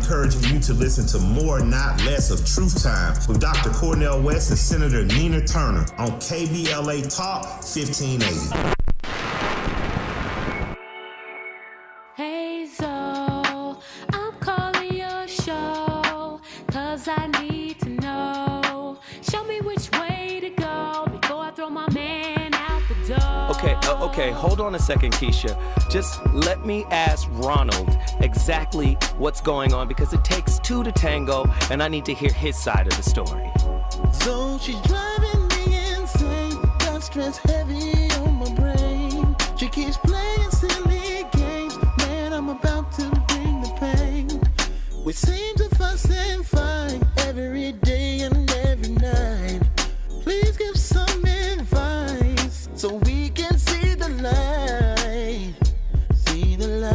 encouraging you to listen to more, not less of Truth Time with Dr. Cornel West and Senator Nina Turner on KBLA Talk 1580. Hey, so I'm calling your show, 'cause I need to know. Show me which way to go before I throw my man out the door. Okay, hold on a second, Keisha. Just let me ask Ronald exactly what's going on, because it takes two to tango, and I need to hear his side of the story. So she's driving me insane, got stress heavy on my brain. She keeps playing silly games, man, I'm about to bring the pain. We seem to fuss and fight every day and every night. Please give some advice so we can see the light. See the light.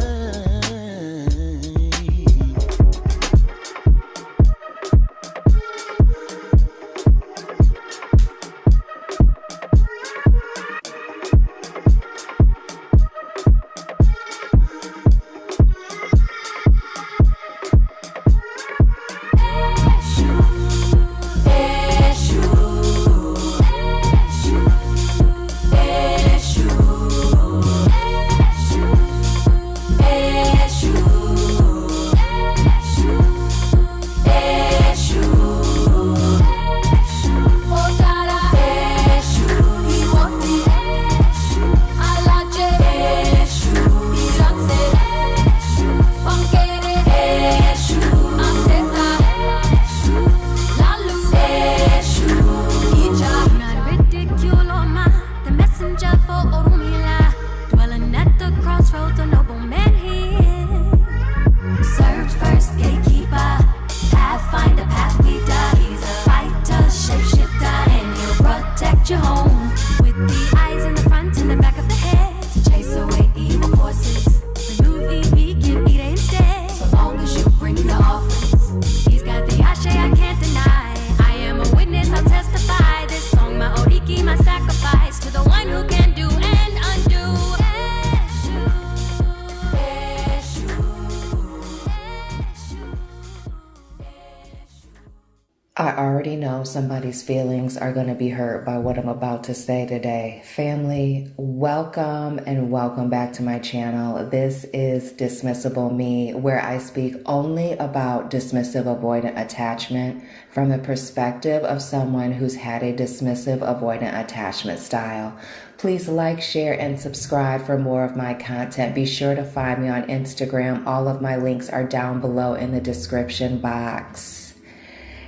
I already know somebody's feelings are going to be hurt by what I'm about to say today. Family, welcome and welcome back to my channel. This is Dismissible Me, where I speak only about dismissive avoidant attachment from the perspective of someone who's had a dismissive avoidant attachment style. Please like, share, and subscribe for more of my content. Be sure to find me on Instagram. All of my links are down below in the description box.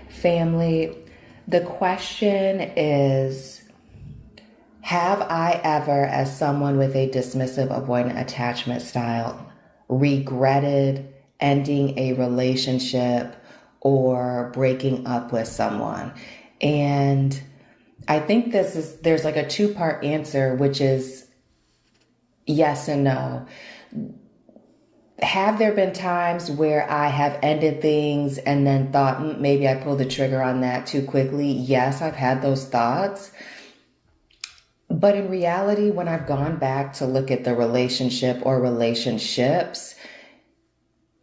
Family, the question is, have I ever, as someone with a dismissive avoidant attachment style, regretted ending a relationship or breaking up with someone? And I think there's like a two-part answer, which is yes and no. Have there been times where I have ended things and then thought, maybe I pulled the trigger on that too quickly? Yes, I've had those thoughts. But in reality, when I've gone back to look at the relationship or relationships,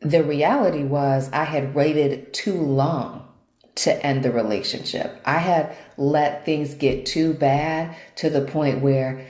the reality was I had waited too long to end the relationship. I had let things get too bad to the point where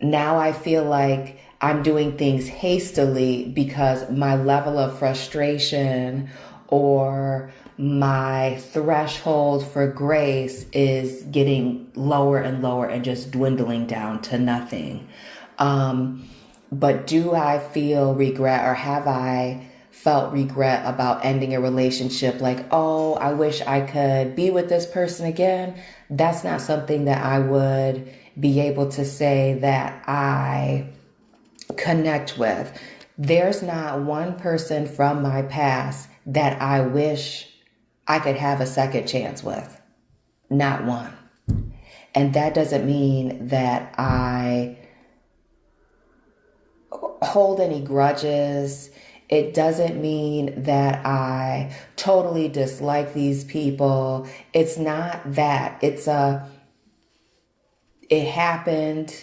now I feel like I'm doing things hastily because my level of frustration or my threshold for grace is getting lower and lower and just dwindling down to nothing. But do I feel regret, or have I felt regret about ending a relationship? Like, oh, I wish I could be with this person again. That's not something that I would be able to say that I connect with. There's not one person from my past that I wish I could have a second chance with. Not one. And that doesn't mean that I hold any grudges. It doesn't mean that I totally dislike these people. It's not that. It happened.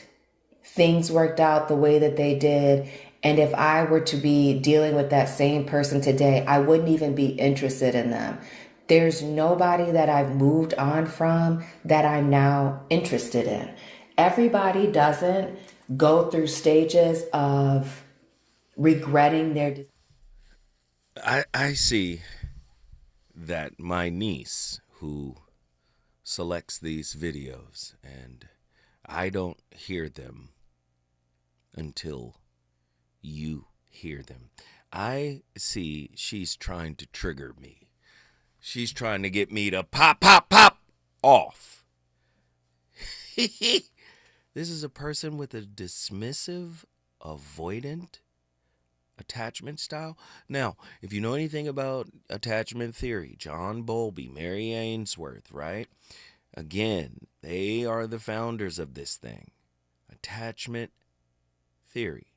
Things worked out the way that they did, And if I were to be dealing with that same person today, I wouldn't even be interested in them. There's nobody that I've moved on from that I'm now interested in. Everybody doesn't go through stages of regretting their decision. I see that my niece, who selects these videos, and I don't hear them until you hear them. I see she's trying to trigger me. She's trying to get me to pop off. This is a person with a dismissive, avoidant attachment style. Now, if you know anything about attachment theory, John Bowlby, Mary Ainsworth, right? Again, they are the founders of this thing. Attachment theory.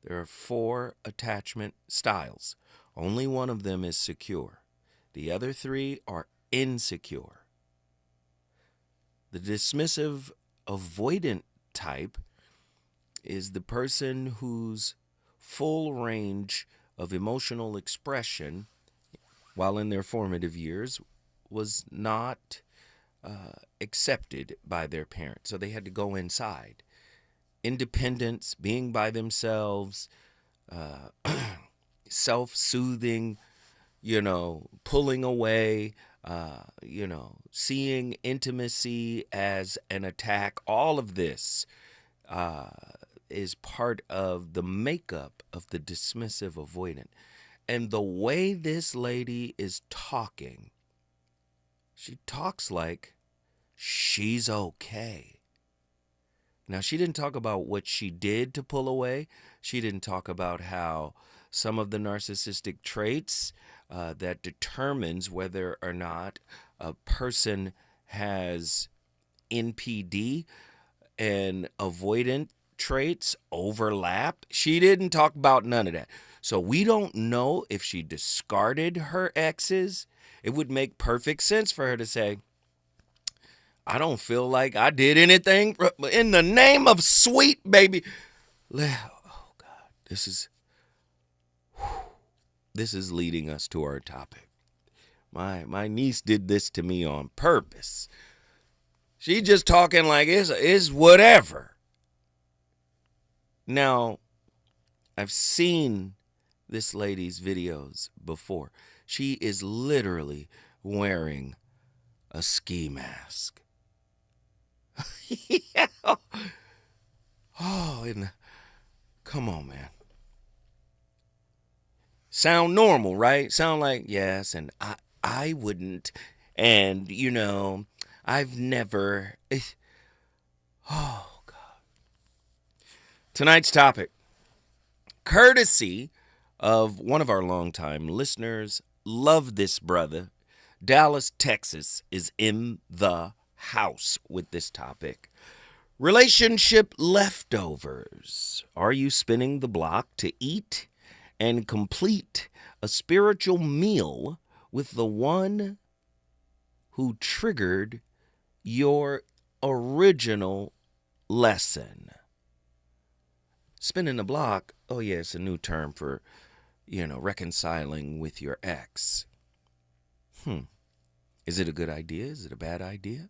There are 4 attachment styles. Only one of them is secure. The other 3 are insecure. The dismissive avoidant type is the person whose full range of emotional expression while in their formative years was not accepted by their parents. So they had to go inside. Independence, being by themselves, self-soothing, pulling away, seeing intimacy as an attack. All of this is part of the makeup of the dismissive avoidant. And the way this lady is talking, she talks like she's okay. Now, she didn't talk about what she did to pull away. She didn't talk about how some of the narcissistic traits that determines whether or not a person has NPD and avoidant traits overlap. She didn't talk about none of that. So we don't know if she discarded her exes. It would make perfect sense for her to say, I don't feel like I did anything in the name of sweet baby. Oh God, this is leading us to our topic. My niece did this to me on purpose. She just talking like it's whatever. Now, I've seen this lady's videos before. She is literally wearing a ski mask. Yeah. Oh, come on, man. Sound normal, right? Sound like, yes, and I wouldn't, and, I've never. Oh, God. Tonight's topic, courtesy of one of our longtime listeners, love this brother, Dallas, Texas, is in the house with this topic. Relationship leftovers. Are you spinning the block to eat and complete a spiritual meal with the one who triggered your original lesson? Spinning the block, oh yeah, it's a new term for, reconciling with your ex. Is it a good idea? Is it a bad idea?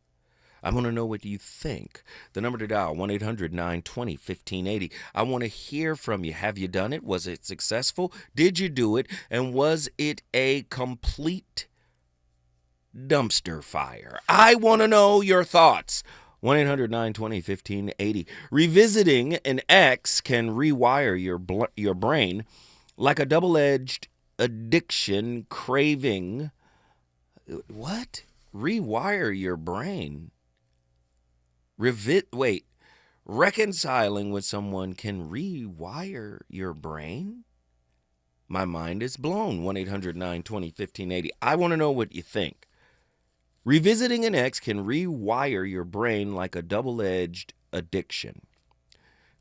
I want to know what you think. The number to dial, 1-800-920-1580. I want to hear from you. Have you done it? Was it successful? Did you do it? And was it a complete dumpster fire? I want to know your thoughts. 1-800-920-1580. Revisiting an ex can rewire your brain like a double-edged addiction craving. What? Rewire your brain? Reconciling with someone can rewire your brain? My mind is blown. 1-800-920-1580. I want to know what you think. Revisiting an ex can rewire your brain like a double-edged addiction.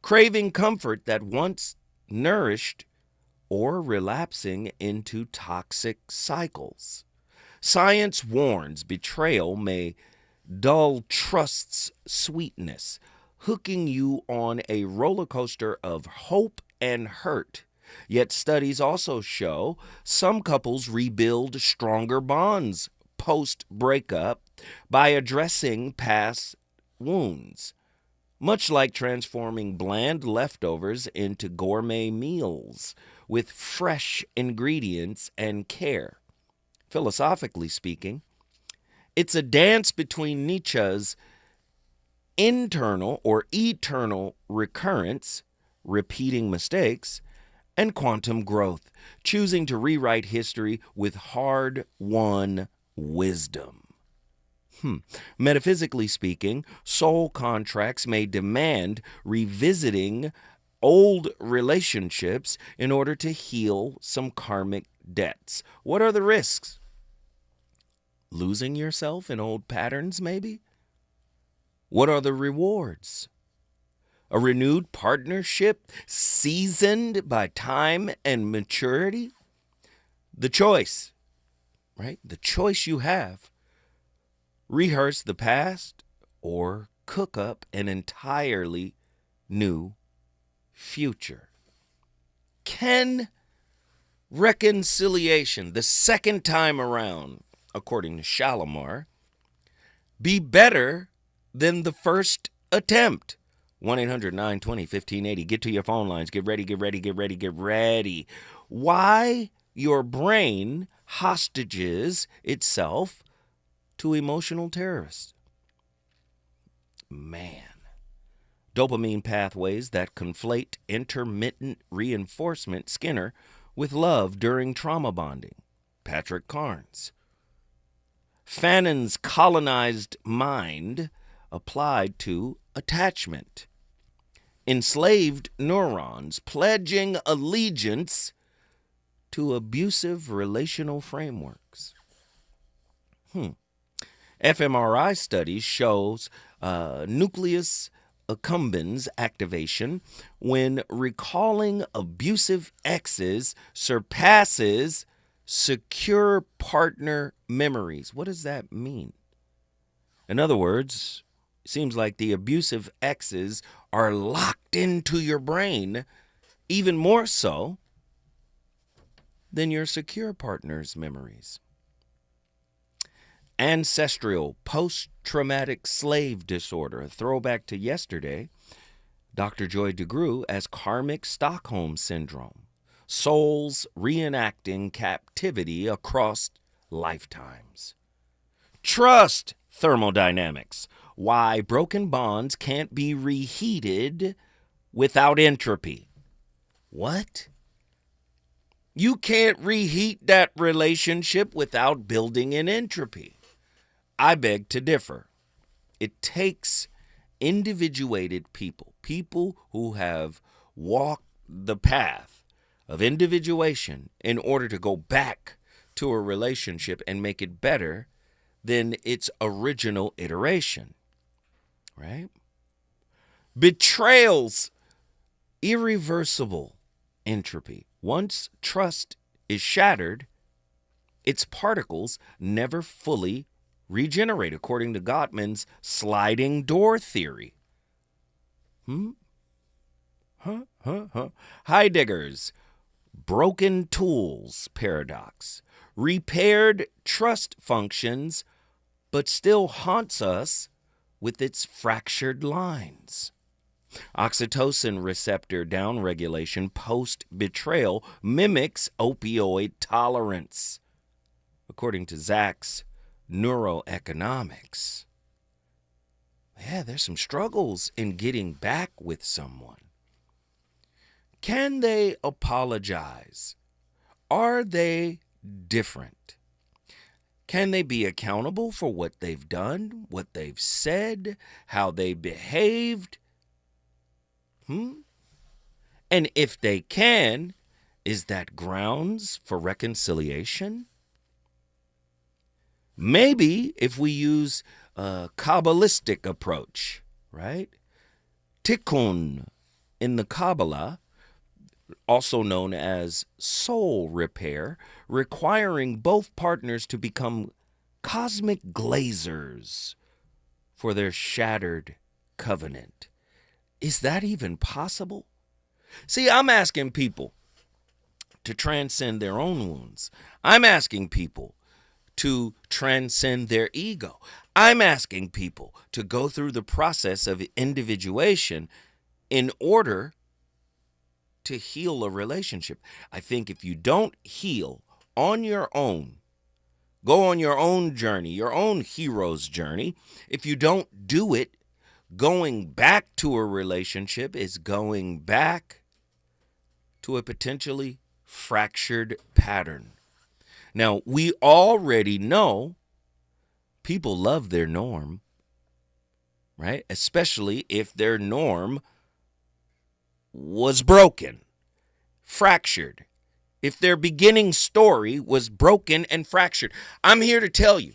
Craving comfort that once nourished or relapsing into toxic cycles. Science warns betrayal may dull trust's sweetness, hooking you on a roller coaster of hope and hurt. Yet studies also show some couples rebuild stronger bonds post-breakup by addressing past wounds, much like transforming bland leftovers into gourmet meals with fresh ingredients and care. Philosophically speaking, it's a dance between Nietzsche's internal or eternal recurrence, repeating mistakes, and quantum growth, choosing to rewrite history with hard-won wisdom. Metaphysically speaking, soul contracts may demand revisiting old relationships in order to heal some karmic debts. What are the risks? Losing yourself in old patterns, maybe? What are the rewards? A renewed partnership seasoned by time and maturity? The choice, right? The choice you have. Rehearse the past or cook up an entirely new future. Can reconciliation, the second time around, according to Shalimar, be better than the first attempt? 1-800-920-1580. Get to your phone lines. Get ready, get ready, get ready, get ready. Why your brain hostages itself to emotional terrorists. Man. Dopamine pathways that conflate intermittent reinforcement, Skinner, with love during trauma bonding, Patrick Carnes. Fanon's colonized mind applied to attachment. Enslaved neurons pledging allegiance to abusive relational frameworks. fMRI studies shows nucleus accumbens activation when recalling abusive exes surpasses secure partner memories. What does that mean? In other words, it seems like the abusive exes are locked into your brain even more so than your secure partner's memories. Ancestral post-traumatic slave disorder, a throwback to yesterday, Dr. Joy DeGruy as karmic Stockholm syndrome, souls reenacting captivity across lifetimes. Trust thermodynamics, why broken bonds can't be reheated without entropy. What? You can't reheat that relationship without building in entropy. I beg to differ. It takes individuated people, people who have walked the path of individuation in order to go back to a relationship and make it better than its original iteration, right? Betrayals, irreversible entropy. Once trust is shattered, its particles never fully regenerate, according to Gottman's sliding door theory. Heidegger's broken tools paradox. Repaired trust functions, but still haunts us with its fractured lines. Oxytocin receptor downregulation post-betrayal mimics opioid tolerance, according to Zach's neuroeconomics. Yeah, there's some struggles in getting back with someone. Can they apologize? Are they different? Can they be accountable for what they've done, what they've said, how they behaved? And if they can, is that grounds for reconciliation? Maybe if we use a Kabbalistic approach, right? Tikkun in the Kabbalah, also known as soul repair, requiring both partners to become cosmic glazers for their shattered covenant. Is that even possible? See, I'm asking people to transcend their own wounds. I'm asking people to transcend their ego. I'm asking people to go through the process of individuation in order to heal a relationship. I think if you don't heal on your own, go on your own journey, your own hero's journey, if you don't do it, going back to a relationship is going back to a potentially fractured pattern. Now, we already know people love their norm, right? Especially if their norm was broken, fractured. If their beginning story was broken and fractured. I'm here to tell you,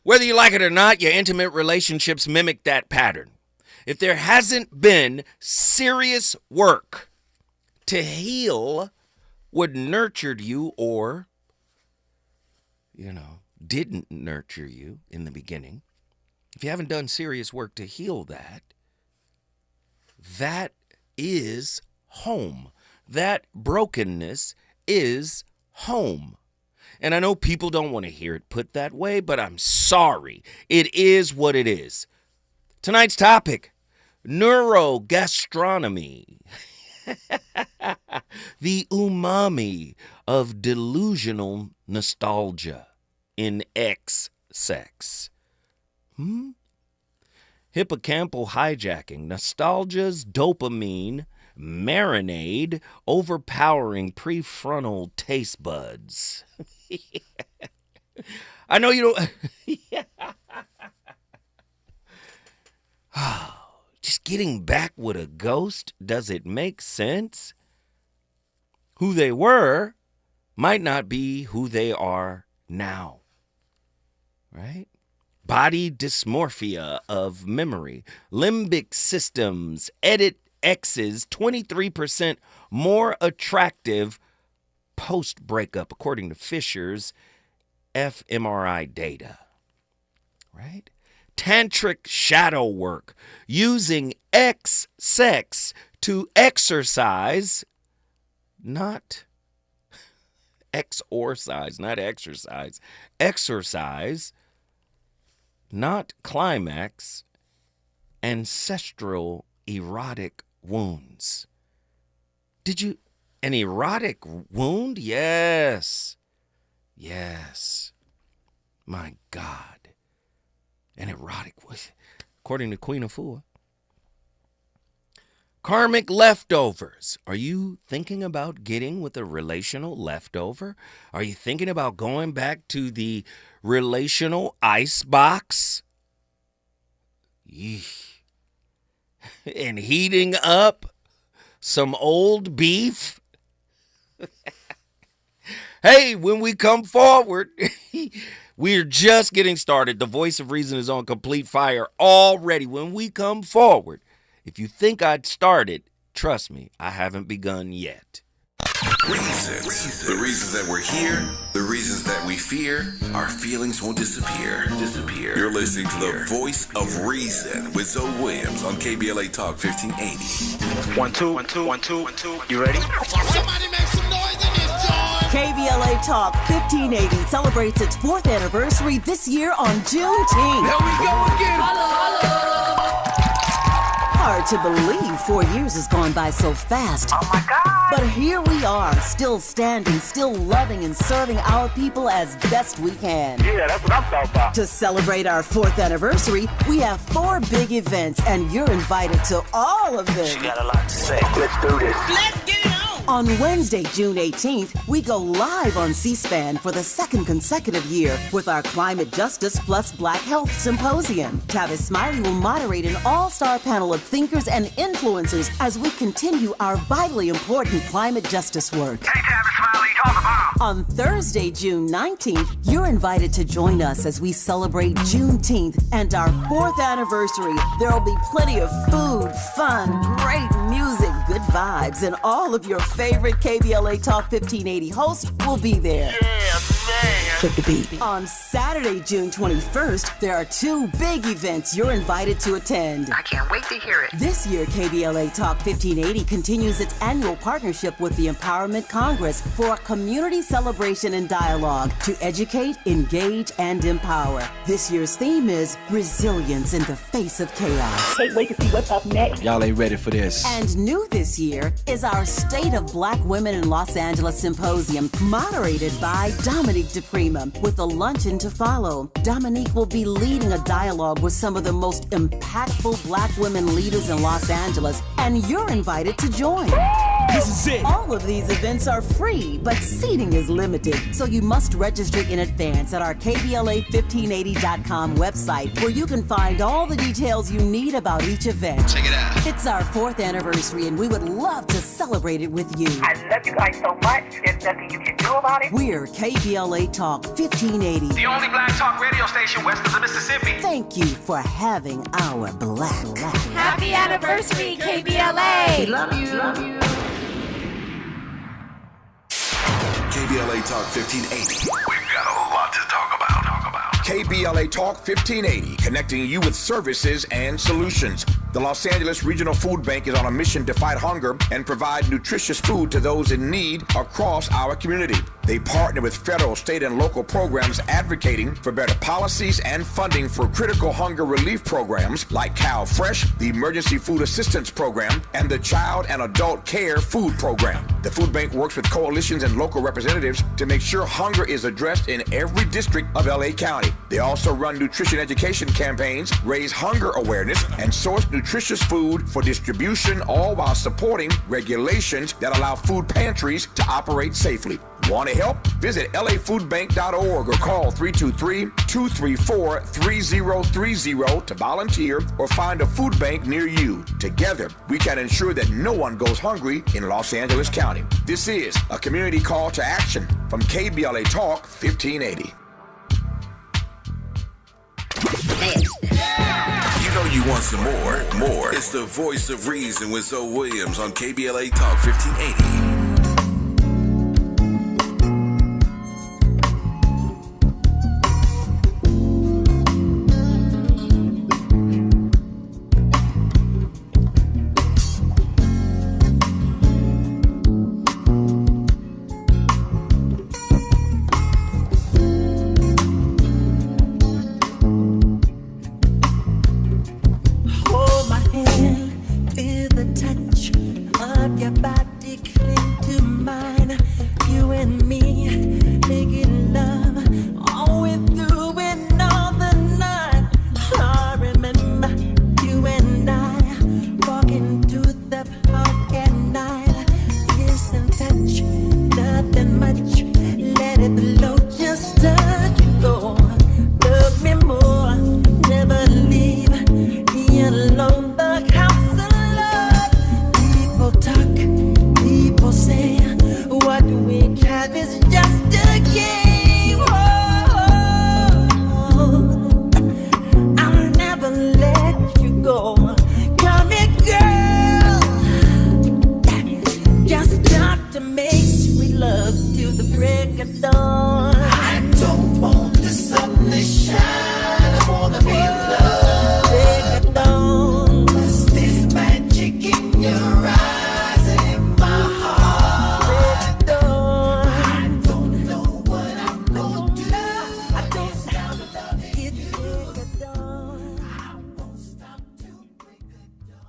whether you like it or not, your intimate relationships mimic that pattern. If there hasn't been serious work to heal what nurtured you or, didn't nurture you in the beginning, if you haven't done serious work to heal that, that is home. That brokenness is home. And I know people don't want to hear it put that way, but I'm sorry. It is what it is. Tonight's topic, neurogastronomy. The umami of delusional nostalgia in X-sex. Hippocampal hijacking, nostalgia's dopamine marinade, overpowering prefrontal taste buds. I know you don't. Just getting back with a ghost, does it make sense? Who they were might not be who they are now, right? Body dysmorphia of memory, limbic systems, edit X's 23% more attractive post-breakup, according to Fisher's fMRI data, right? Tantric shadow work, using X-sex to exercise, not exorcise, not exercise, exercise, not climax, ancestral erotic wounds. An erotic wound? Yes. Yes. My God. An erotic wound. According to Queen Afua. Karmic leftovers. Are you thinking about getting with a relational leftover? Are you thinking about going back to the relational icebox? Yeesh. And heating up some old beef? Hey, when we come forward, we're just getting started. The voice of reason is on complete fire already. When we come forward, if you think I'd started, trust me, I haven't begun yet. Reasons. The reasons that we're here, the reasons that we fear, our feelings won't disappear. You're listening to the voice of reason with Zoe Williams on KBLA Talk 1580. 1 2 1 2 1 2 1 2. You ready? Somebody make some noise in this joint. KBLA Talk 1580 celebrates its 4th anniversary this year on Juneteenth. Here we go again. Hard to believe 4 years has gone by so fast. Oh my God. But here we are, still standing, still loving and serving our people as best we can. Yeah, that's what I'm talking about. To celebrate our 4th anniversary, we have 4 big events, and you're invited to all of them. She got a lot to say. Let's do this. Let's get it on. On Wednesday, June 18th, we go live on C-SPAN for the 2nd consecutive year with our Climate Justice Plus Black Health Symposium. Tavis Smiley will moderate an all-star panel of thinkers and influencers as we continue our vitally important climate justice work. Hey, Tavis Smiley, talk about. On Thursday, June 19th, you're invited to join us as we celebrate Juneteenth and our 4th anniversary. There will be plenty of food, fun, great music, good vibes, and all of your favorite KBLA Talk 1580 hosts will be there. Yeah, man. Flip the beat. On Saturday, June 21st, there are two big events you're invited to attend. I can't wait to hear it. This year, KBLA Talk 1580 continues its annual partnership with the Empowerment Congress for a community celebration and dialogue to educate, engage, and empower. This year's theme is resilience in the face of chaos. Can't wait to see what's up next. Y'all ain't ready for this. And new this year is our State of Black Women in Los Angeles Symposium, moderated by Dominique DePrima, with a luncheon to follow. Dominique will be leading a dialogue with some of the most impactful Black women leaders in Los Angeles, and you're invited to join. This is it. All of these events are free, but seating is limited, so you must register in advance at our KBLA1580.com website, where you can find all the details you need about each event. Check it out. It's our 4th anniversary, and we would love to celebrate it with you. I love you guys so much. There's nothing you can do about it. We're KBLA Talk 1580. The only black talk radio station west of the Mississippi. Thank you for having our black. Happy anniversary, KBLA! Love you. KBLA Talk 1580. We've got a lot to talk about. KBLA Talk 1580, connecting you with services and solutions. The Los Angeles Regional Food Bank is on a mission to fight hunger and provide nutritious food to those in need across our community. They partner with federal, state, and local programs advocating for better policies and funding for critical hunger relief programs like Cal Fresh, the Emergency Food Assistance Program, and the Child and Adult Care Food Program. The food bank works with coalitions and local representatives to make sure hunger is addressed in every district of LA County. They also run nutrition education campaigns, raise hunger awareness, and source nutritious food for distribution, all while supporting regulations that allow food pantries to operate safely. Want to help? Visit lafoodbank.org or call 323-234-3030 to volunteer or find a food bank near you. Together, we can ensure that no one goes hungry in Los Angeles County. This is a community call to action from KBLA Talk 1580. You know you want some more. It's the voice of reason with Zoe Williams on KBLA Talk 1580.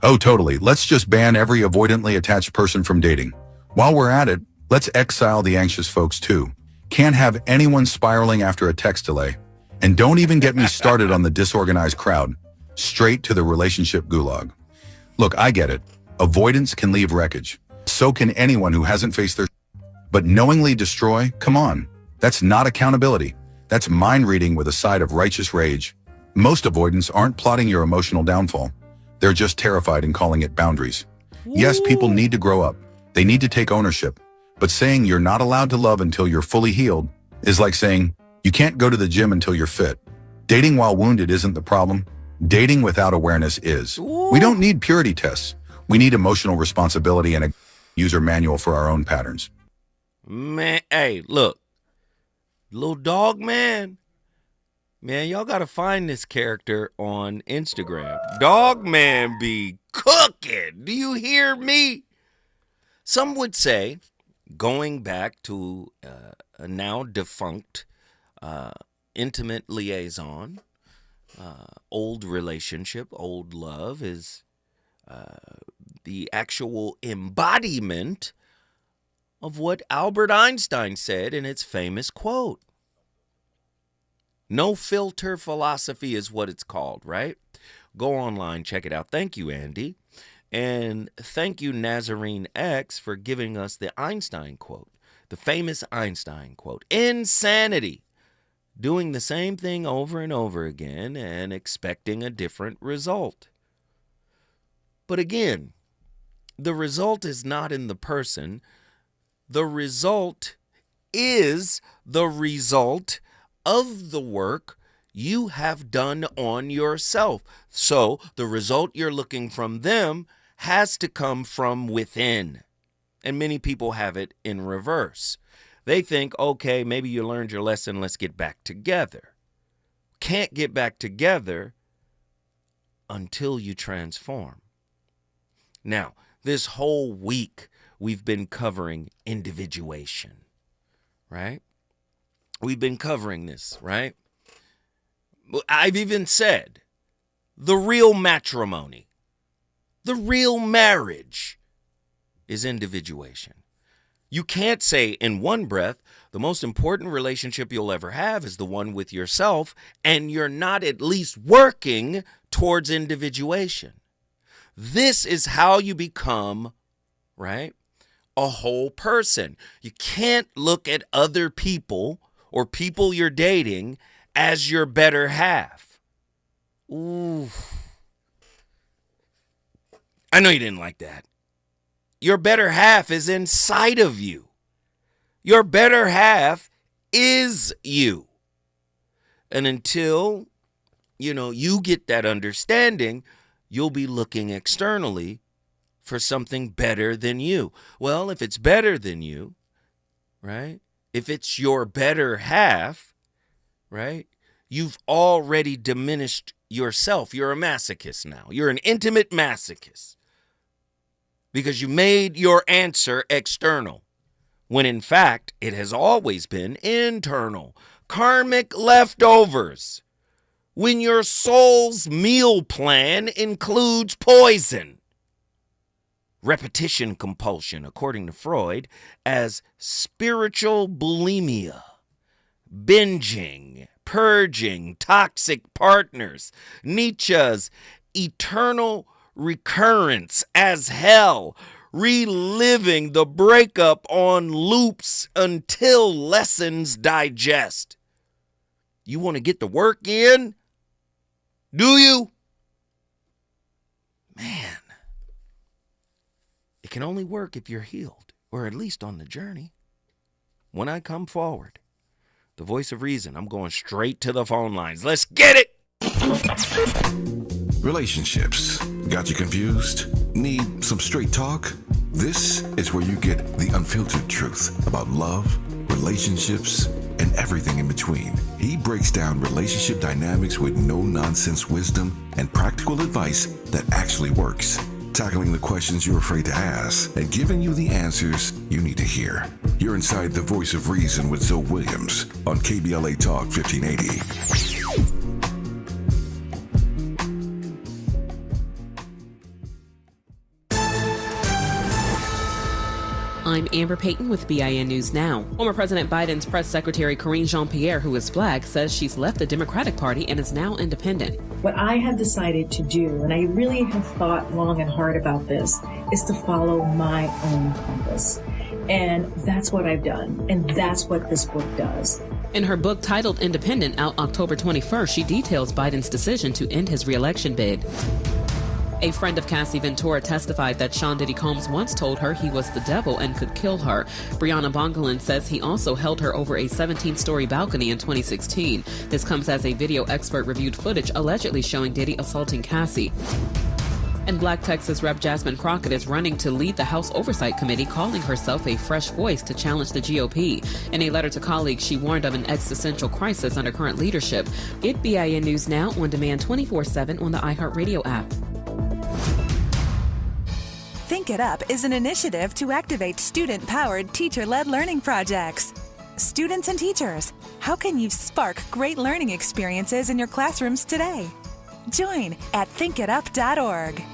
Oh, totally. Let's just ban every avoidantly attached person from dating. While we're at it, let's exile the anxious folks too. Can't have anyone spiraling after a text delay. And don't even get me started on the disorganized crowd. Straight to the relationship gulag. Look, I get it. Avoidance can leave wreckage. So can anyone who hasn't faced their but knowingly destroy? Come on. That's not accountability. That's mind reading with a side of righteous rage. Most avoidants aren't plotting your emotional downfall. They're just terrified and calling it boundaries. Yes, people need to grow up. They need to take ownership. But saying you're not allowed to love until you're fully healed is like saying you can't go to the gym until you're fit. Dating while wounded isn't the problem. Dating without awareness is. We don't need purity tests. We need emotional responsibility and a user manual for our own patterns. Man, hey, look. Little dog man. Man, y'all got to find this character on Instagram. Dog man be cooking. Do you hear me? Some would say, going back to a now defunct intimate liaison, old relationship, old love is the actual embodiment of what Albert Einstein said in its famous quote. No filter philosophy is what it's called, right? Go online, check it out. Thank you, Andy. And thank you, Nazarene X, for giving us the Einstein quote, the famous Einstein quote. Insanity. Doing the same thing over and over again and expecting a different result. But again, the result is not in the person. The result is the result of the work you have done on yourself. So the result you're looking from them has to come from within. And many people have it in reverse. They think, okay, maybe you learned your lesson, let's get back together. Can't get back together until you transform. Now, this whole week we've been covering individuation, right? We've been covering this, right? I've even said the real matrimony, the real marriage is individuation. You can't say in one breath, the most important relationship you'll ever have is the one with yourself, and you're not at least working towards individuation. This is how you become, right, a whole person. You can't look at other people or people you're dating as your better half. Ooh. I know you didn't like that. Your better half is inside of you. Your better half is you. And until, you get that understanding, you'll be looking externally for something better than you. Well, if it's better than you, right? If it's your better half, right? You've already diminished yourself. You're a masochist now. You're an intimate masochist. Because you made your answer external, when in fact it has always been internal. Karmic leftovers. When your soul's meal plan includes poison. Repetition compulsion, according to Freud, as spiritual bulimia, binging, purging, toxic partners. Nietzsche's eternal recurrence as hell, reliving the breakup on loops until lessons digest. You want to get the work in? Do you? Man, it can only work if you're healed, or at least on the journey. When I come forward, the voice of reason, I'm going straight to the phone lines. Let's get it! Relationships. Got you confused? Need some straight talk? This is where you get the unfiltered truth about love, relationships, and everything in between. He breaks down relationship dynamics with no-nonsense wisdom and practical advice that actually works. Tackling the questions you're afraid to ask and giving you the answers you need to hear. You're inside the voice of reason with Zoe Williams on KBLA Talk 1580. I'm Amber Payton with BIN News Now. Former President Biden's press secretary Karine Jean-Pierre, who is Black, says she's left the Democratic Party and is now independent. What I have decided to do, and I really have thought long and hard about this, is to follow my own compass. And that's what I've done. And that's what this book does. In her book titled Independent, out October 21st, she details Biden's decision to end his re-election bid. A friend of Cassie Ventura testified that Sean Diddy Combs once told her he was the devil and could kill her. Brianna Bongolan says he also held her over a 17-story balcony in 2016. This comes as a video expert reviewed footage allegedly showing Diddy assaulting Cassie. And Black Texas Rep. Jasmine Crockett is running to lead the House Oversight Committee, calling herself a fresh voice to challenge the GOP. In a letter to colleagues, she warned of an existential crisis under current leadership. Get BIN News Now on demand 24/7 on the iHeartRadio app. Think It Up is an initiative to activate student-powered, teacher-led learning projects. Students and teachers, how can you spark great learning experiences in your classrooms today? Join at thinkitup.org.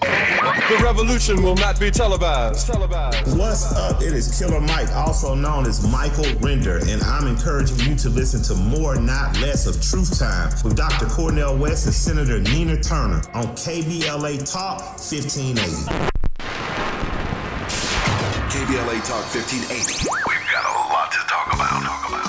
The revolution will not be televised. What's up? It is Killer Mike, also known as Michael Render, and I'm encouraging you to listen to more, not less of Truth Time with Dr. Cornel West and Senator Nina Turner on KBLA Talk 1580. KBLA Talk 1580. We've got a lot to talk about.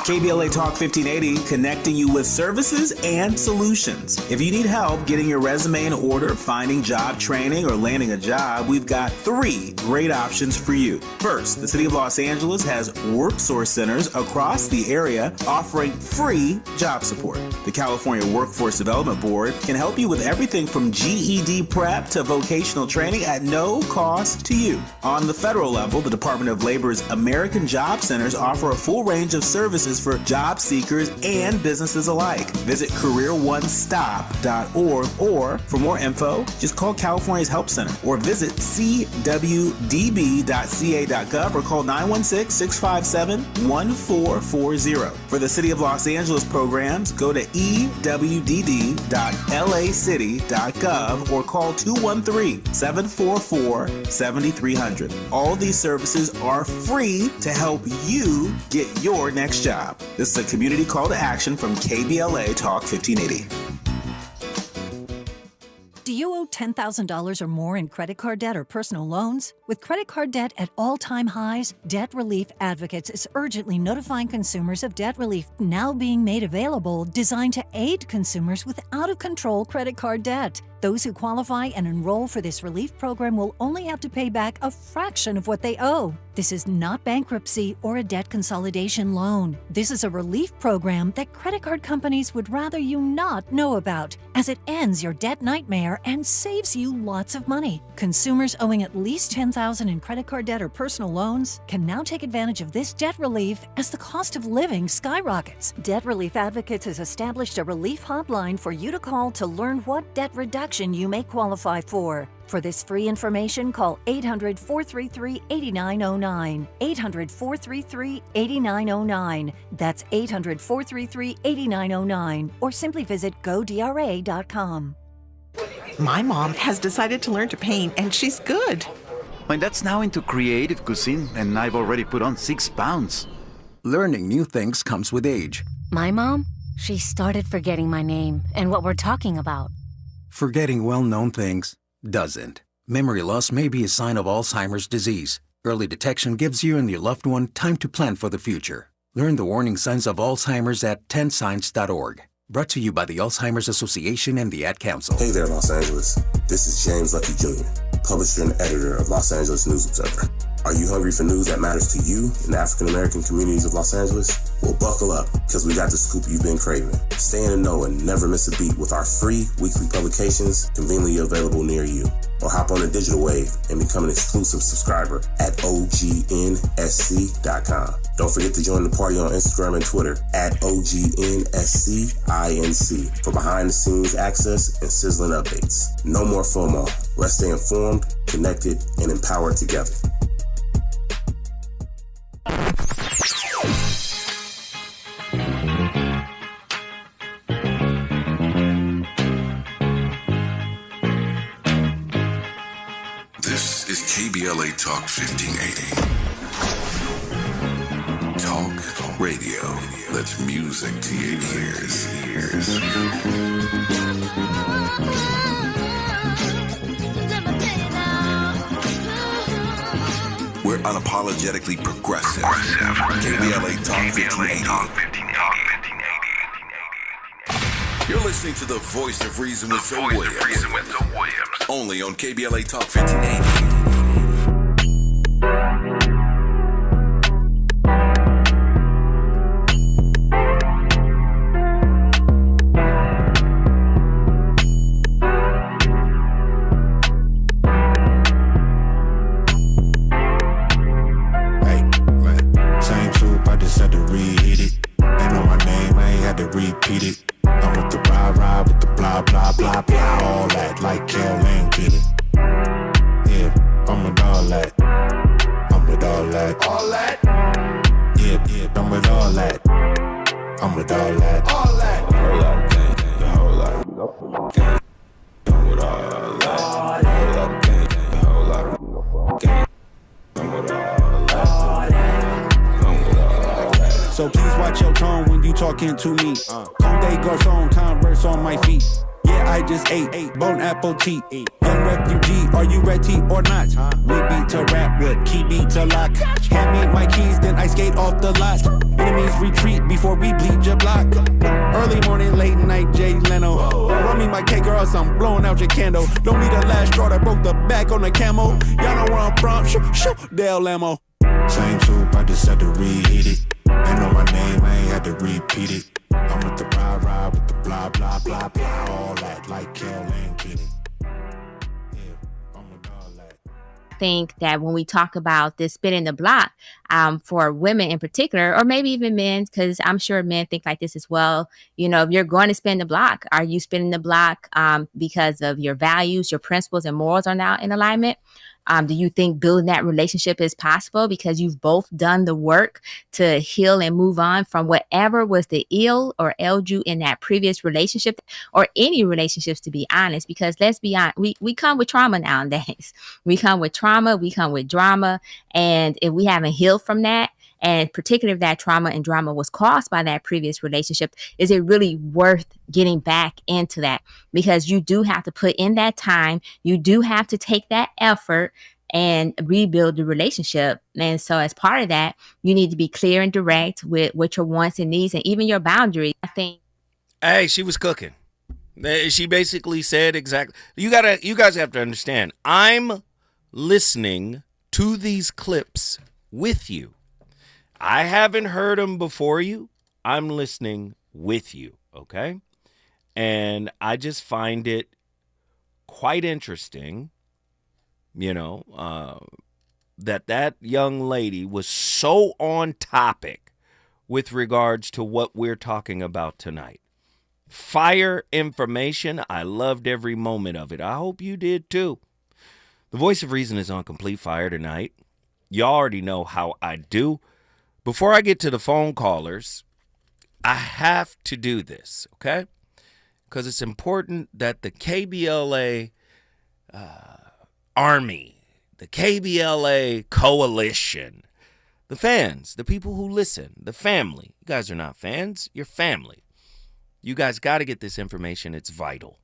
KBLA Talk 1580, connecting you with services and solutions. If you need help getting your resume in order, finding job training, or landing a job, we've got 3 great options for you. First, the City of Los Angeles has WorkSource centers across the area offering free job support. The California Workforce Development Board can help you with everything from GED prep to vocational training at no cost to you. On the federal level, the Department of Labor's American Job Centers offer a full range of services for job seekers and businesses alike. Visit careeronestop.org, or for more info, just call California's Help Center or visit cwdb.ca.gov or call 916-657-1440. For the City of Los Angeles programs, go to ewdd.lacity.gov or call 213-744-7300. All these services are free to help you get your next job. This is a community call to action from KBLA Talk 1580. Do you owe $10,000 or more in credit card debt or personal loans? With credit card debt at all-time highs, Debt Relief Advocates is urgently notifying consumers of debt relief now being made available, designed to aid consumers with out-of-control credit card debt. Those who qualify and enroll for this relief program will only have to pay back a fraction of what they owe. This is not bankruptcy or a debt consolidation loan. This is a relief program that credit card companies would rather you not know about, as it ends your debt nightmare and saves you lots of money. Consumers owing at least $10,000 in credit card debt or personal loans can now take advantage of this debt relief as the cost of living skyrockets. Debt Relief Advocates has established a relief hotline for you to call to learn what debt reduction you may qualify for. For this free information, call 800-433-8909. 800-433-8909. That's 800-433-8909. Or simply visit godra.com. My mom has decided to learn to paint, and she's good. My dad's now into creative cuisine, and I've already put on 6 pounds. Learning new things comes with age. My mom, she started forgetting my name and what we're talking about. Forgetting well-known things doesn't. Memory loss may be a sign of Alzheimer's disease. Early detection gives you and your loved one time to plan for the future. Learn the warning signs of Alzheimer's at 10signs.org. Brought to you by the Alzheimer's Association and the Ad Council. Hey there, Los Angeles. This is James Lucky Jr., publisher and editor of Los Angeles News Observer. Are you hungry for news that matters to you in the African-American communities of Los Angeles? Well, buckle up, because we got the scoop you've been craving. Stay in the know and never miss a beat with our free weekly publications conveniently available near you. Or hop on the digital wave and become an exclusive subscriber at OGNSC.com. Don't forget to join the party on Instagram and Twitter at OGNSCINC for behind-the-scenes access and sizzling updates. No more FOMO. Let's stay informed, connected, and empowered together. This is KBLA Talk 1580. Talk radio. That's music to your ears. We're unapologetically progressive. KBLA Talk 1580. You're listening to the voice of reason with Zoe Williams. Only on KBLA Talk 1580. hit it. They know my name, I ain't had to repeat it. I'm with the ride with the blah, blah, blah, blah. All that, like KBLA, get it. Yeah, I'm with all that. I'm with all that. All that? Yeah, I'm with all that. I'm with all that. All that. Whole lot of gang, gang, a whole lot of gang. I'm with all that. Whole lot of gang, gang, a whole lot of gang. I'm with all that. So please watch your tone when you talking to me. Conde Garçon, Converse on my feet. Yeah, I just ate bone apple tea. Young refugee, are you ready or not? We beat to rap with key beat to lock. Hand me my keys, then I skate off the lot. Enemies retreat before we bleed your block. Early morning, late night, Jay Leno. Run me my cake or else I'm blowing out your candle. Don't be the last straw that broke the back on the camel. Y'all know where I'm from, shoo, Dale Lamo. Same soup, I just had to reheat it. They know my name, I ain't had to repeat it. I'm with the ride with the blah, blah, blah, blah. All that, like KBLA, get it. I think that when we talk about this spinning the block, for women in particular, or maybe even men, because I'm sure men think like this as well. You know, if you're going to spin the block, are you spinning the block because of your values, your principles and morals are now in alignment? Do you think building that relationship is possible because you've both done the work to heal and move on from whatever was the ill or ailed you in that previous relationship or any relationships, to be honest? Because let's be honest, we come with trauma nowadays. We come with trauma, we come with drama. And if we haven't healed from that, and particularly if that trauma and drama was caused by that previous relationship, is it really worth getting back into that? Because you do have to put in that time. You do have to take that effort and rebuild the relationship. And so as part of that, you need to be clear and direct with what your wants and needs and even your boundaries. I think. Hey, she was cooking. She basically said exactly. You guys have to understand. I'm listening to these clips with you. I haven't heard them before you. I'm listening with you, okay? And I just find it quite interesting, you know, that young lady was so on topic with regards to what we're talking about tonight. Fire information. I loved every moment of it. I hope you did too. The Voice of Reason is on complete fire tonight. You already know how I do. Before I get to the phone callers, I have to do this, okay? Because it's important that the KBLA army, the KBLA coalition, the fans, the people who listen, the family. You guys are not fans, you're family. You guys got to get this information. It's vital.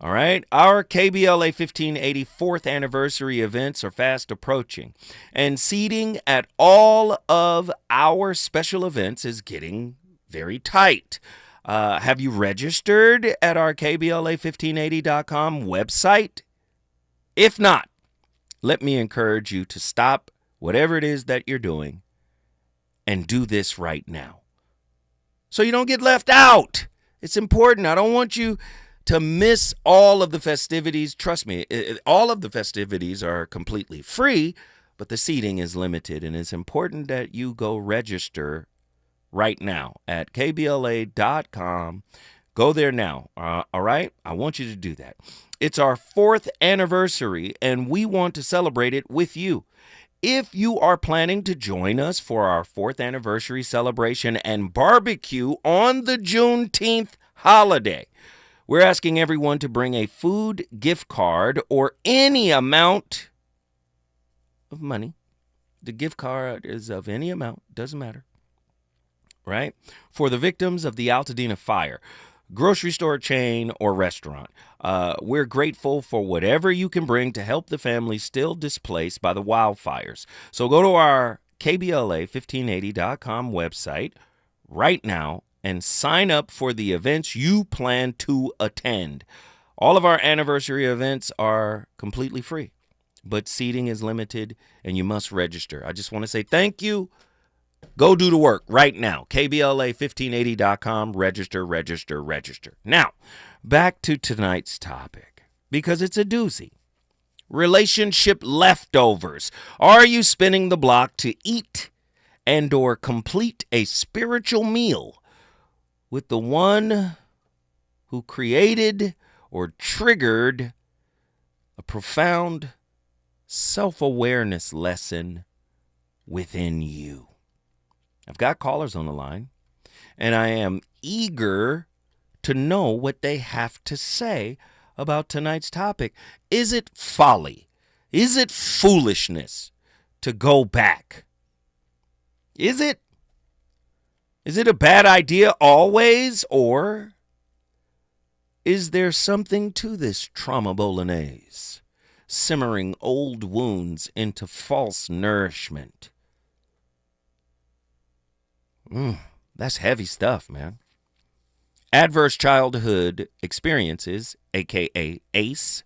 All right. Our KBLA 1580 4th anniversary events are fast approaching, and seating at all of our special events is very tight. Have you registered at our KBLA1580.com website? If not, let me encourage you to stop whatever it is that you're doing and do this right now so you don't get left out. It's important. I don't want you to miss all of the festivities. Trust me, all of the festivities are completely free, but the seating is limited, and it's important that you go register right now at KBLA.com. Go there now, all right? I want you to do that. It's our 4th anniversary, and we want to celebrate it with you. If you are planning to join us for our 4th anniversary celebration and barbecue on the Juneteenth holiday, we're asking everyone to bring a food gift card or any amount of money. The gift card is of any amount, doesn't matter, right? For the victims of the Altadena fire, grocery store chain or restaurant. We're grateful for whatever you can bring to help the families still displaced by the wildfires. So go to our KBLA1580.com website right now and sign up for the events you plan to attend. All of our anniversary events are completely free, but seating is limited and you must register. I just want to say thank you. Go do the work right now. KBLA1580.com. Register. Now, back to tonight's topic, because it's a doozy. Relationship leftovers. Are you spinning the block to eat and or complete a spiritual meal with the one who created or triggered a profound self-awareness lesson within you. I've got callers on the line, and I am eager to know what they have to say about tonight's topic. Is it folly? Is it foolishness to go back? Is it? Is it a bad idea always, or is there something to this trauma bolognese, simmering old wounds into false nourishment? That's heavy stuff, man. Adverse childhood experiences, aka ACE,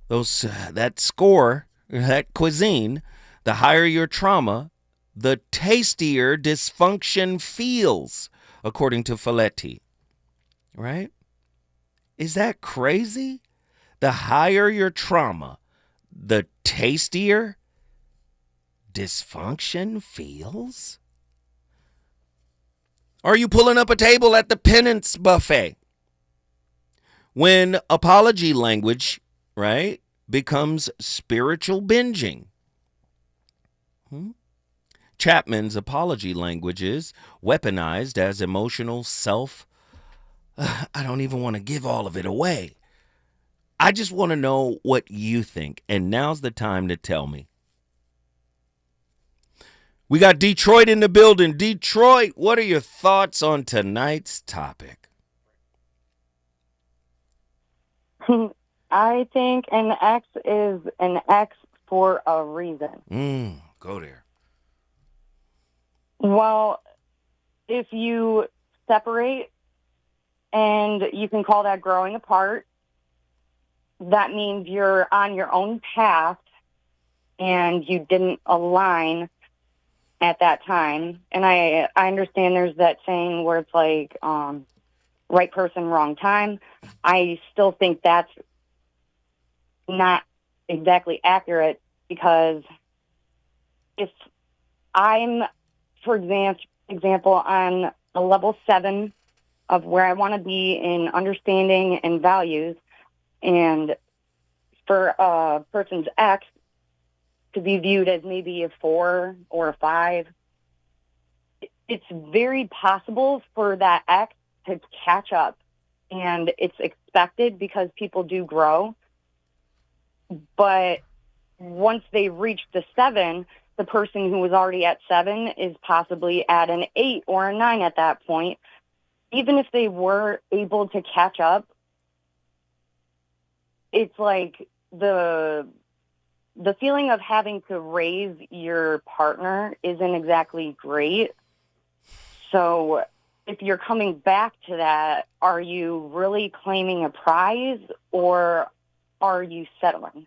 that score, that cuisine, the higher your trauma, the tastier dysfunction feels, according to Folletti. Right? Is that crazy? The higher your trauma, the tastier dysfunction feels? Are you pulling up a table at the penance buffet? When apology language, right, becomes spiritual binging. Chapman's apology language is weaponized as emotional I don't even want to give all of it away. I just want to know what you think, and now's the time to tell me. We got Detroit in the building. Detroit, what are your thoughts on tonight's topic? I think an X is an X for a reason. Go there. Well, if you separate, and you can call that growing apart, that means you're on your own path and you didn't align at that time. And I understand there's that saying where it's like right person, wrong time. I still think that's not exactly accurate, because if I'm, for example, on a level 7 of where I want to be in understanding and values, and for a person's X to be viewed as maybe a 4 or a 5, it's very possible for that X to catch up, and it's expected because people do grow. But once they reach the 7, the person who was already at 7 is possibly at an 8 or a 9 at that point. Even if they were able to catch up, it's like the feeling of having to raise your partner isn't exactly great. So if you're coming back to that, are you really claiming a prize, or are you settling?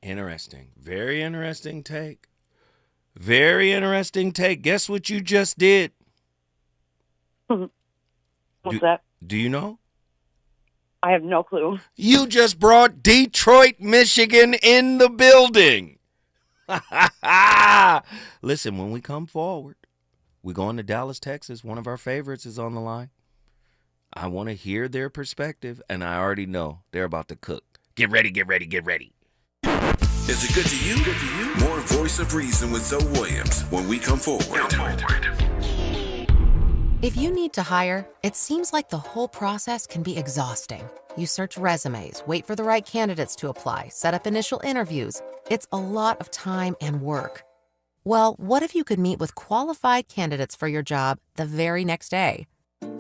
Interesting. Very interesting take. Very interesting take. Guess what you just did? What's that? Do you know? I have no clue. You just brought Detroit, Michigan in the building. Listen, when we come forward, we're going to Dallas, Texas. One of our favorites is on the line. I want to hear their perspective, and I already know they're about to cook. Get ready, get ready, get ready. Is it good to you? More Voice of Reason with Zoe Williams when we come forward. If you need to hire, it seems like the whole process can be exhausting. You search resumes, wait for the right candidates to apply, set up initial interviews. It's a lot of time and work. Well, what if you could meet with qualified candidates for your job the very next day?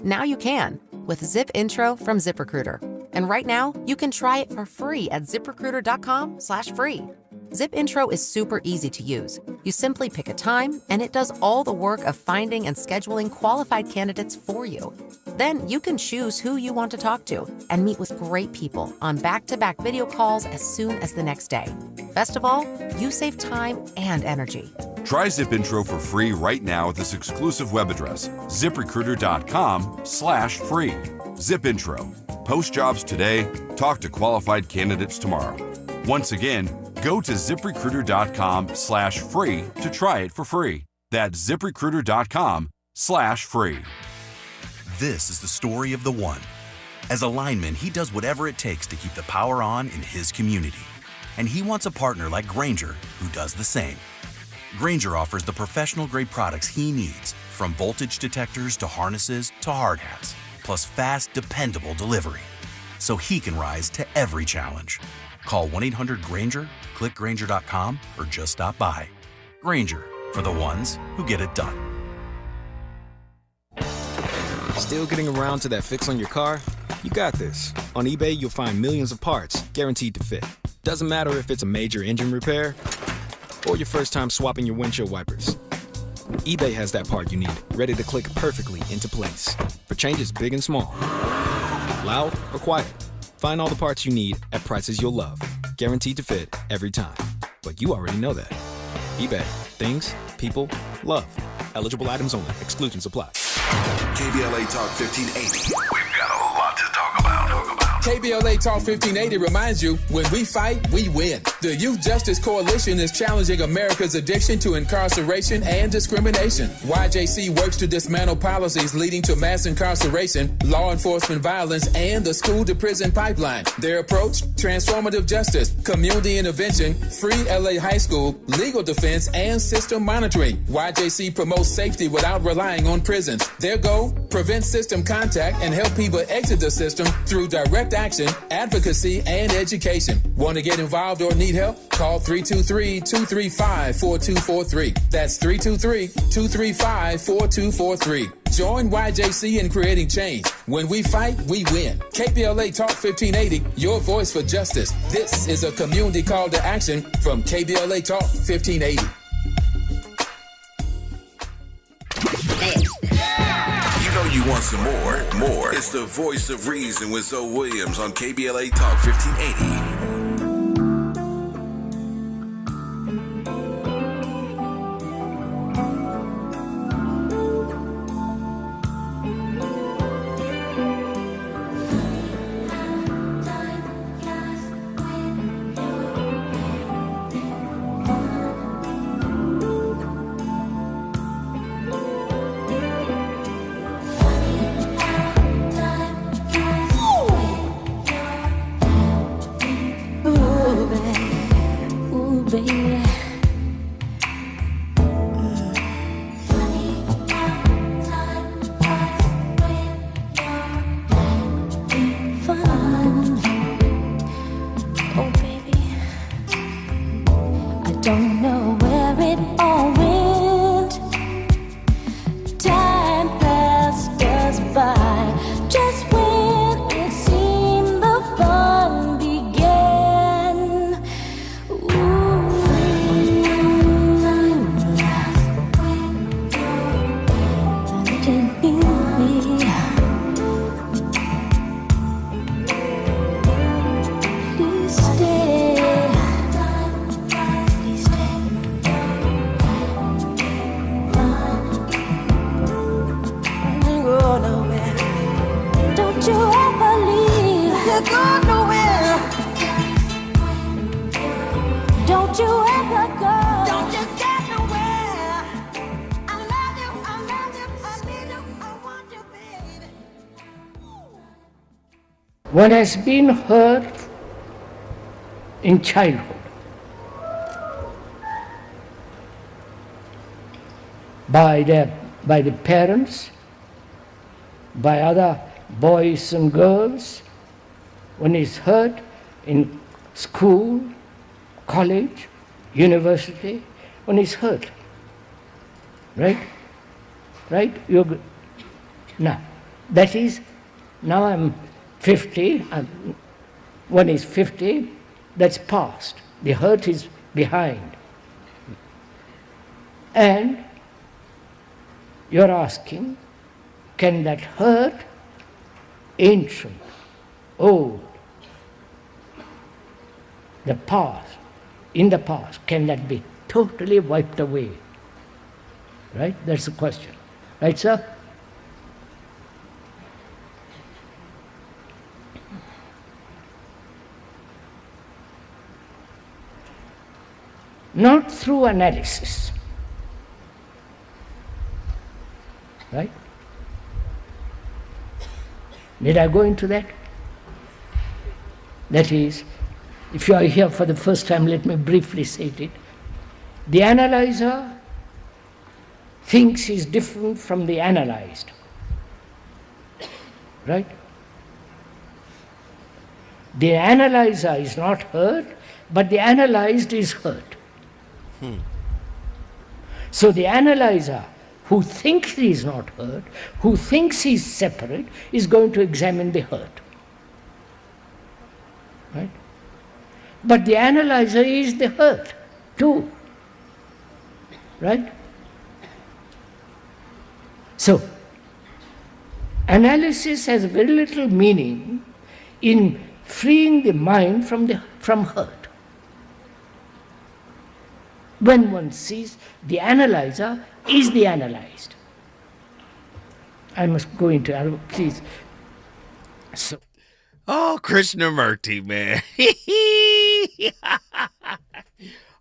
Now you can with Zip Intro from ZipRecruiter. And right now, you can try it for free at ZipRecruiter.com/free. Zip Intro is super easy to use. You simply pick a time, and it does all the work of finding and scheduling qualified candidates for you. Then you can choose who you want to talk to and meet with great people on back-to-back video calls as soon as the next day. Best of all, you save time and energy. Try Zip Intro for free right now at this exclusive web address, ZipRecruiter.com/free. Zip Intro. Post jobs today, talk to qualified candidates tomorrow. Once again, go to ZipRecruiter.com/free to try it for free. That's ZipRecruiter.com/free. This is the story of the one. As a lineman, he does whatever it takes to keep the power on in his community. And he wants a partner like Grainger who does the same. Grainger offers the professional-grade products he needs, from voltage detectors to harnesses to hard hats, plus fast, dependable delivery, so he can rise to every challenge. Call 1-800-GRAINGER, click Grainger.com, or just stop by. Grainger, for the ones who get it done. Still getting around to that fix on your car? You got this. On eBay, you'll find millions of parts, guaranteed to fit. Doesn't matter if it's a major engine repair or your first time swapping your windshield wipers. eBay has that part you need, ready to click perfectly into place for changes big and small. Loud or quiet, find all the parts you need at prices you'll love. Guaranteed to fit every time. But you already know that. eBay. Things, people, love. Eligible items only. Exclusions apply. KBLA Talk 1580. We've got a lot to talk about. KBLA Talk 1580 reminds you, when we fight, we win. The Youth Justice Coalition is challenging America's addiction to incarceration and discrimination. YJC works to dismantle policies leading to mass incarceration, law enforcement violence, and the school-to-prison pipeline. Their approach? Transformative justice, community intervention, free LA high school, legal defense, and system monitoring. YJC promotes safety without relying on prisons. Their goal? Prevent system contact and help people exit the system through direct action, advocacy, and education. Want to get involved or need help? Call 323-235-4243. That's 323-235-4243. Join YJC in creating change. When we fight, we win. KBLA Talk 1580, your voice for justice. This is a community call to action from KBLA Talk 1580. You want some more. It's the voice of reason with Zoe Williams on KBLA Talk 1580. One has been hurt in childhood by the parents, by other boys and girls. One is hurt in school, college, university. One is hurt, right? Right? Now, that is, now I'm 50, one is 50, that's past. The hurt is behind. And you're asking, can that hurt, ancient, old, the past, in the past, can that be totally wiped away? Right? That's the question. Right, sir? Not through analysis, right? Did I go into that? That is, if you are here for the first time, let me briefly say it. The analyzer thinks is different from the analyzed, right? The analyzer is not hurt, but the analyzed is hurt. So the analyzer who thinks he is not hurt, who thinks he is separate, is going to examine the hurt. Right? But the analyzer is the hurt too. Right? So, analysis has very little meaning in freeing the mind from hurt. When one sees the analyzer is the analyzed. I must go into, please. So. Oh, Krishnamurti, man.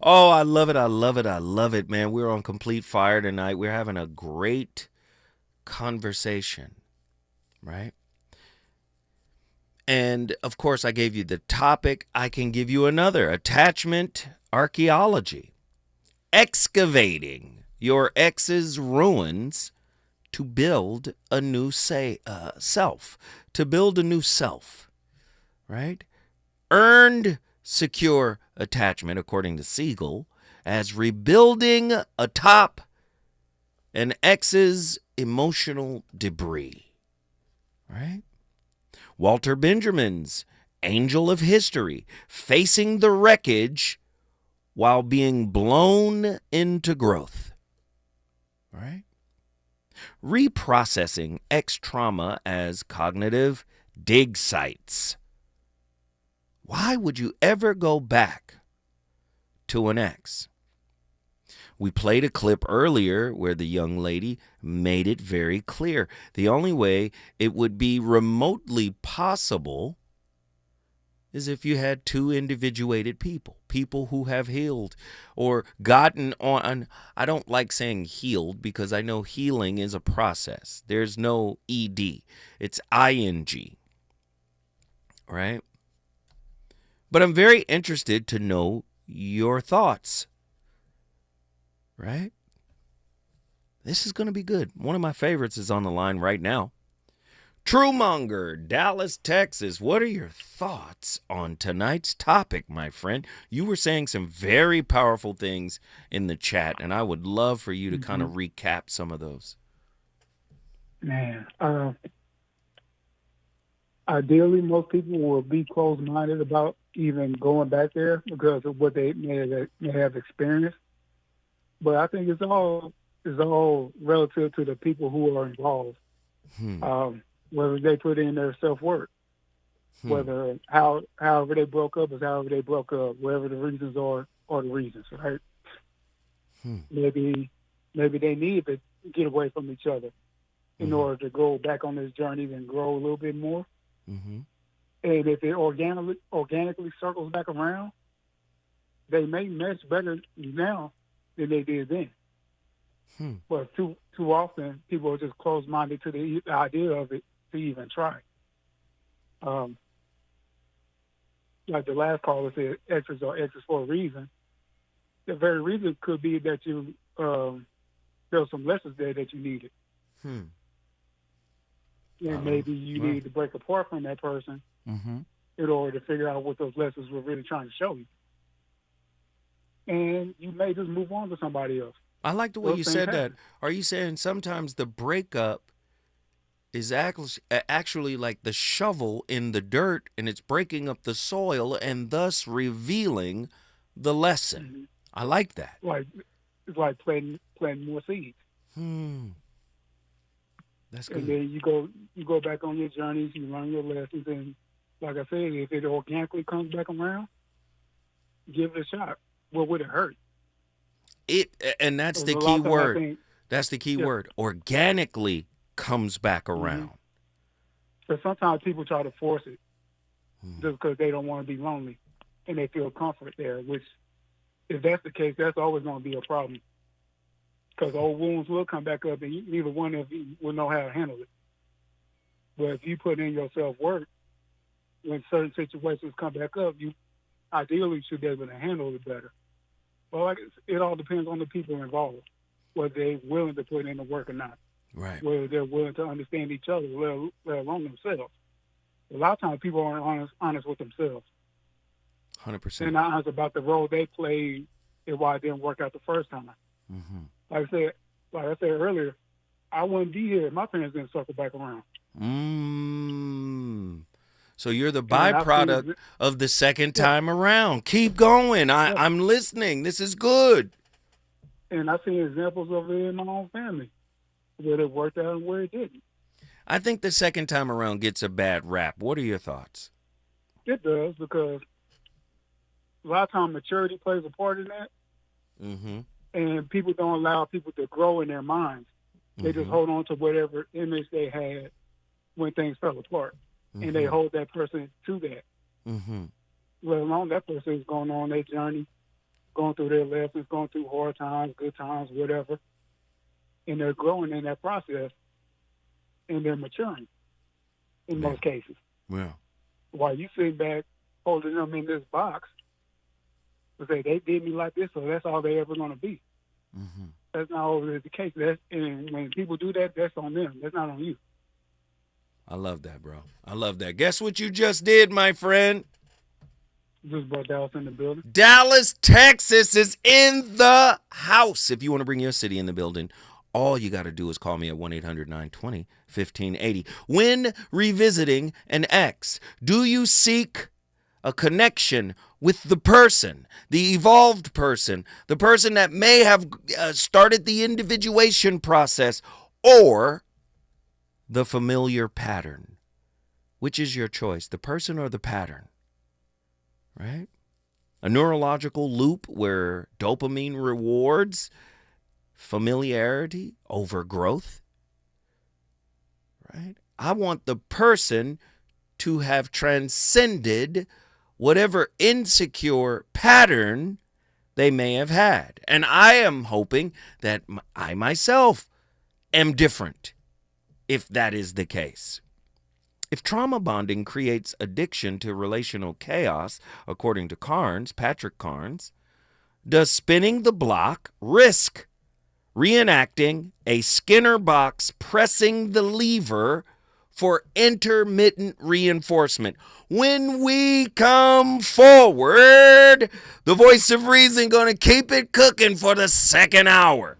Oh, I love it. I love it. I love it, man. We're on complete fire tonight. We're having a great conversation, right? And, of course, I gave you the topic. I can give you another. Attachment archaeology. Excavating your ex's ruins to build a new self. To build a new self, right? Earned secure attachment, according to Siegel, as rebuilding atop an ex's emotional debris, right? Walter Benjamin's Angel of History, facing the wreckage while being blown into growth, right? Reprocessing ex-trauma as cognitive dig sites. Why would you ever go back to an ex? We played a clip earlier where the young lady made it very clear. The only way it would be remotely possible is if you had two individuated people who have healed or gotten on. I don't like saying healed because I know healing is a process. There's no ED. It's ING, right? But I'm very interested to know your thoughts, right? This is going to be good. One of my favorites is on the line right now. Truemonger, Dallas, Texas. What are your thoughts on tonight's topic, my friend? You were saying some very powerful things in the chat, and I would love for you to kind of recap some of those. Man, ideally, most people will be closed-minded about even going back there because of what they may have experienced. But I think it's all relative to the people who are involved. Whether they put in their self-work, whether however they broke up is however they broke up, whatever the reasons are the reasons, right? Maybe they need to get away from each other in order to go back on this journey and grow a little bit more. And if it organically circles back around, they may mesh better now than they did then. But too often, people are just closed-minded to the idea of it to even try. Like the last caller said, exes are exes for a reason. The very reason could be that you there's some lessons there that you needed. And maybe you need to break apart from that person in order to figure out what those lessons were really trying to show you. And you may just move on to somebody else. I like the way you said that. Are you saying sometimes the breakup is actually like the shovel in the dirt, and it's breaking up the soil and thus revealing the lesson? I like that. It's like planting more seeds. That's good. And then you go back on your journeys, you learn your lessons, and like I said, if it organically comes back around, give it a shot. What would it hurt? And that's the key word. That's the key word. Organically comes back around. But sometimes people try to force it just because they don't want to be lonely and they feel comfort there, which if that's the case, that's always going to be a problem. because old wounds will come back up, and neither one of you will know how to handle it. But if you put in your self-work, when certain situations come back up, you ideally should be able to handle it better. Well, it all depends on the people involved, whether they're willing to put in the work or not. Right. Whether they're willing to understand each other, let alone themselves. A lot of times people aren't honest with themselves. 100%. They're not honest about the role they played and why it didn't work out the first time. Mm-hmm. Like I said earlier, I wouldn't be here if my parents didn't circle back around. So you're the byproduct of the second time around. Keep going. I'm listening. This is good. And I've seen examples of it in my own family, where it worked out and where it didn't. I think the second time around gets a bad rap. What are your thoughts? It does, because a lot of times maturity plays a part in that. Mm-hmm. And people don't allow people to grow in their minds. They just hold on to whatever image they had when things fell apart. Mm-hmm. And they hold that person to that. Mm-hmm. Let alone that person is going on their journey, going through their lessons, going through hard times, good times, whatever. And they're growing in that process, and they're maturing in most cases. Yeah. While you sit back holding them in this box, to say they did me like this, so that's all they ever going to be. Mm-hmm. That's not always the case. And when people do that, that's on them. That's not on you. I love that, bro. I love that. Guess what you just did, my friend? Just brought Dallas in the building. Dallas, Texas is in the house. If you want to bring your city in the building, all you got to do is call me at 1-800-920-1580. When revisiting an ex, do you seek a connection with the person, the evolved person, the person that may have started the individuation process, or the familiar pattern? Which is your choice, the person or the pattern? Right? A neurological loop where dopamine rewards familiarity over growth. Right? I want the person to have transcended whatever insecure pattern they may have had. And I am hoping that I myself am different, if that is the case. If trauma bonding creates addiction to relational chaos, according to Patrick Carnes, does spinning the block risk reenacting a Skinner box pressing the lever for intermittent reinforcement? When we come forward, the voice of reason going to keep it cooking for the second hour.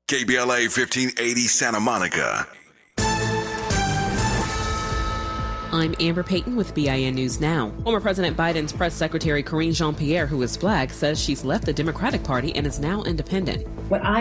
KBLA 1580 Santa Monica. I'm Amber Payton with BIN News Now. Former President Biden's press secretary Karine Jean-Pierre, who is Black, says she's left the Democratic Party and is now independent. What I